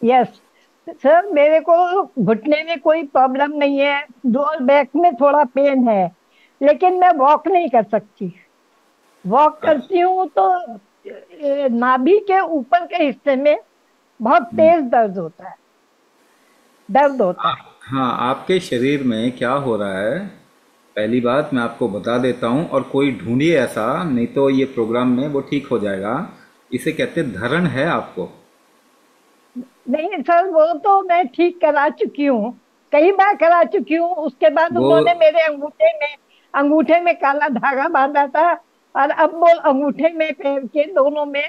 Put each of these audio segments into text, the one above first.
Yes sir, मेरे को घुटने में कोई प्रॉब्लम नहीं है। लोअर बैक में थोड़ा पेन है, लेकिन मैं वॉक नहीं कर सकती। वॉक अच्छा। करती हूँ तो नाभि के ऊपर के हिस्से में बहुत हम्म। तेज दर्द होता है। दर्द होता है। हाँ, आपके शरीर में क्या हो रहा है, पहली बात मैं आपको बता देता हूँ, और कोई ढूंढिए ऐसा, नहीं तो ये प्रोग्राम में वो ठीक हो जाएगा। इसे कहते हैं धरण है आपको। नहीं सर, वो तो मैं ठीक करा चुकी हूँ। कई बार करा चुकी हूँ। उसके बाद वो उन्होंने मेरे अंगूठे में काला धागा बांधा था। और अब वो अंगूठे में, पैर के दोनों में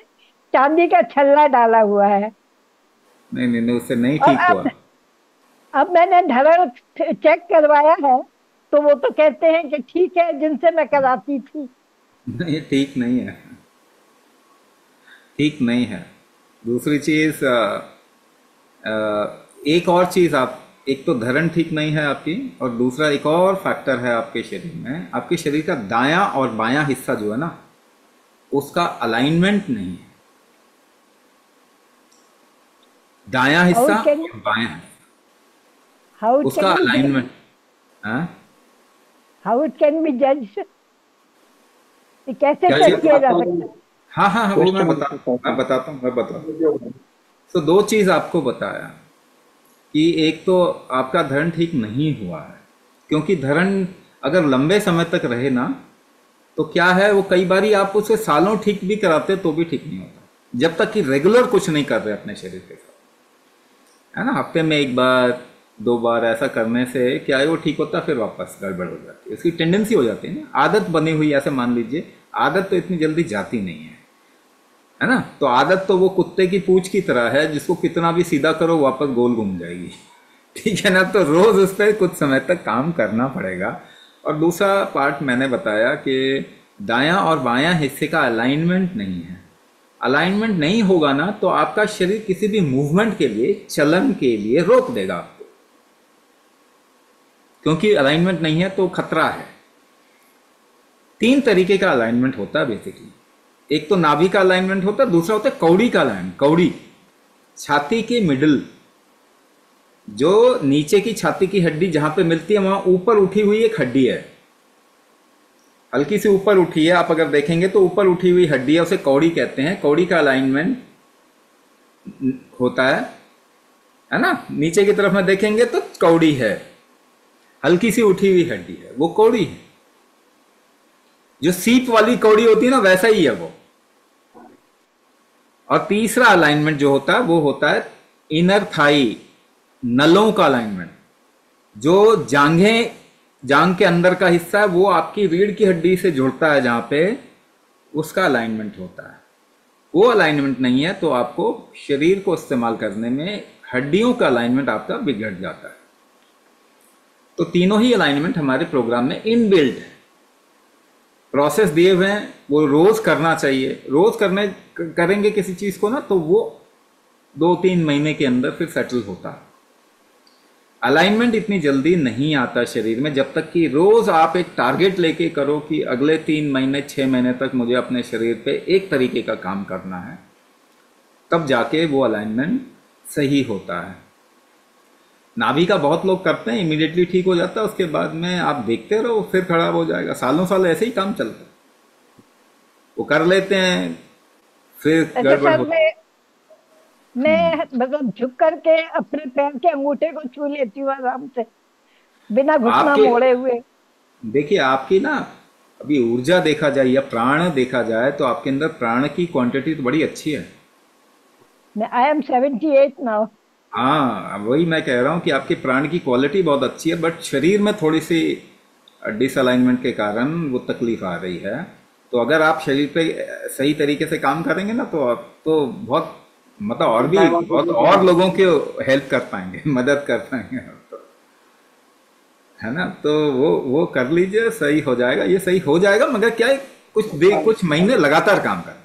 चांदी का छल्ला डाला हुआ है। नहीं नहीं नहीं, उससे नहीं और ठीक हुआ। अब मैंने धड़क चेक करवाया है, तो वो तो कहते हैं कि ठीक है, जिनसे मैं कराती थी। नहीं, ठीक नहीं है। ठीक नहीं है। दूसरी चीज, एक और चीज, आप एक तो धरण ठीक नहीं है आपकी, और दूसरा एक और फैक्टर है आपके शरीर में, आपके शरीर का दायां और बायां हिस्सा जो है ना, उसका अलाइनमेंट नहीं है। दायां हाउ हिस्सा इट कैन और बायां हिस्सा, हाउ इट उसका कैन बी जज अलाइनमेंट। हाँ। हाउ इट कैन बी जज कैसे क्या चेक चीज? किया जा सकता है? हाँ हाँ हाँ, वो मैं बताता हूँ। तो दो चीज आपको बताया कि एक तो आपका धरण ठीक नहीं हुआ है, क्योंकि धरण अगर लंबे समय तक रहे ना, तो क्या है, वो कई बारी आप उसे सालों ठीक भी कराते तो भी ठीक नहीं होता, जब तक कि रेगुलर कुछ नहीं कर रहे अपने शरीर के साथ। है ना, हफ्ते में एक बार दो बार ऐसा करने से क्या है, वो ठीक होता है, फिर वापस गड़बड़ हो जाती है, उसकी टेंडेंसी हो जाती है ना, आदत बनी हुई है, ऐसे मान लीजिए। आदत तो इतनी जल्दी जाती नहीं है ना। तो आदत तो वो कुत्ते की पूंछ की तरह है, जिसको कितना भी सीधा करो वापस गोल घूम जाएगी। ठीक है ना, तो रोज उस पर कुछ समय तक काम करना पड़ेगा। और दूसरा पार्ट मैंने बताया कि दायां और बायां हिस्से का अलाइनमेंट नहीं है। अलाइनमेंट नहीं होगा ना, तो आपका शरीर किसी भी मूवमेंट के लिए, चलन के लिए रोक देगा आपको, क्योंकि अलाइनमेंट नहीं है तो खतरा है। तीन तरीके का अलाइनमेंट होता है बेसिकली। एक तो नाभि का अलाइनमेंट होता है, दूसरा होता है कौड़ी का अलाइनमेंट। कौड़ी, छाती के मिडिल, जो नीचे की छाती की हड्डी जहां पे मिलती है, वहां ऊपर उठी हुई एक हड्डी है, हल्की सी ऊपर उठी है, आप अगर देखेंगे तो ऊपर उठी हुई हड्डी है, उसे कौड़ी कहते हैं। कौड़ी का अलाइनमेंट होता है ना, नीचे की तरफ में देखेंगे तो कौड़ी है, हल्की सी उठी हुई हड्डी है, वो कौड़ी है। जो सीप वाली कौड़ी होती है ना, वैसा ही है वो। और तीसरा अलाइनमेंट जो होता है वो होता है इनर थाई, नलों का अलाइनमेंट। जो जांघें, जांग के अंदर का हिस्सा है, वो आपकी रीढ़ की हड्डी से जुड़ता है जहां पे, उसका अलाइनमेंट होता है। वो अलाइनमेंट नहीं है तो आपको शरीर को इस्तेमाल करने में हड्डियों का अलाइनमेंट आपका बिगड़ जाता है। तो तीनों ही अलाइनमेंट हमारे प्रोग्राम में इनबिल्ट है, प्रोसेस दिए हुए हैं, वो रोज करना चाहिए। रोज करेंगे किसी चीज को ना, तो वो 2-3 महीने के अंदर फिर सेटल होता है। अलाइनमेंट इतनी जल्दी नहीं आता शरीर में, जब तक कि रोज आप एक टारगेट लेके करो कि अगले 3 महीने 6 महीने तक मुझे अपने शरीर पे एक तरीके का काम करना है, तब जाके वो अलाइनमेंट सही होता है। नाभि का बहुत लोग करते हैं, इमीडिएटली ठीक हो जाता है, उसके बाद में आप देखते रहो फिर खराब हो जाएगा, सालों साल ऐसे ही काम चलता है। वो कर लेते हैं, फिर अच्छा गड़बड़ सर, होती। मैं मतलब झुक करके अपने पैर के अंगूठे को छू लेती हूँ आराम से, बिना घुटना आपके, मोड़े हुए। देखिए आपकी ना, अभी ऊर्जा देखा जाए या प्राण देखा जाए, तो आपके अंदर प्राण की क्वांटिटी तो बड़ी अच्छी है। मैं आई एम 78 नाउ। हाँ, वही मैं कह रहा हूँ कि आपकी प्राण की क्वालिटी बहुत अच्छी है, बट शरीर में थोड़ी सी डिसअलाइनमेंट के कारण वो तकलीफ आ रही है। तो अगर आप शरीर पे सही तरीके से काम करेंगे ना, तो आप तो बहुत, मतलब और भी बहुत और लोगों के हेल्प कर पाएंगे, मदद कर पाएंगे आप तो। है ना, तो वो कर लीजिए, सही हो जाएगा, ये सही हो जाएगा, मगर क्या है, कुछ महीने लगातार काम करना।